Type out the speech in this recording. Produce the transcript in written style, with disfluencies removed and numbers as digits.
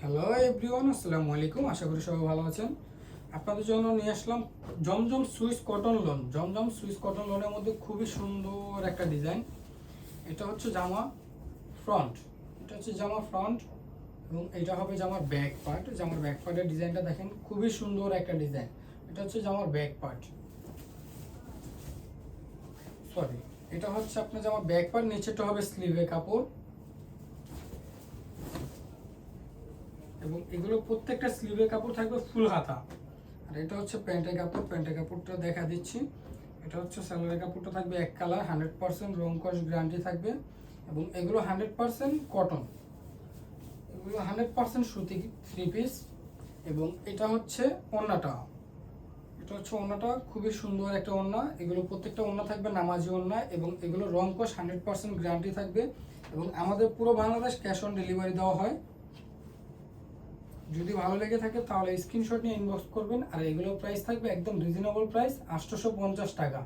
Hello everyone, আসসালামু আলাইকুম। আশা করি সবাই ভালো আছেন। আপনাদের জন্য নিয়ে আসলাম জমজম সুইস কটন লোন। জমজম সুইস কটন লোনের মধ্যে খুবই সুন্দর একটা ডিজাইন। এটা হচ্ছে জামা ফ্রন্ট, এটা হচ্ছে জামা ফ্রন্ট এবং এটা হবে জামার ব্যাক পার্ট। জামার ব্যাক পার্টের ডিজাইনটা দেখেন, খুবই সুন্দর একটা ডিজাইন। এটা হচ্ছে জামার ব্যাক পার্ট, সরি, এটা হচ্ছে আপনার জামার ব্যাক পার্ট। নিচেটা হবে স্লিভে কাপড় এবং এগুলো প্রত্যেকটা স্লিভের কাপড় থাকবে ফুল হাতা। আর এটা হচ্ছে প্যান্টের কাপড়, প্যান্টের কাপড়টা দেখা দিচ্ছি। এটা হচ্ছে সালোয়ারের কাপড়টা থাকবে এক কালার, 100% রং কস গ্যারান্টি থাকবে এবং এগুলো 100% কটন, এগুলো 100% সুতি থ্রি পিস। এবং এটা হচ্ছে ওড়নাটা, এটা হচ্ছে ওড়নাটা, খুবই সুন্দর একটা ওড়না। এগুলো প্রত্যেকটা ওড়না থাকবে নামাজি ওড়না এবং এগুলো রং কস 100% গ্যারান্টি থাকবে এবং আমাদের পুরো বাংলাদেশ ক্যাশ অন ডেলিভারি দেওয়া হয়। যদি ভালো লেগে থাকে তাহলে স্ক্রিনশট নিয়ে ইনবক্স করবেন। আর এগুলো প্রাইস থাকবে একদম রিজনেবল প্রাইস, 850 টাকা।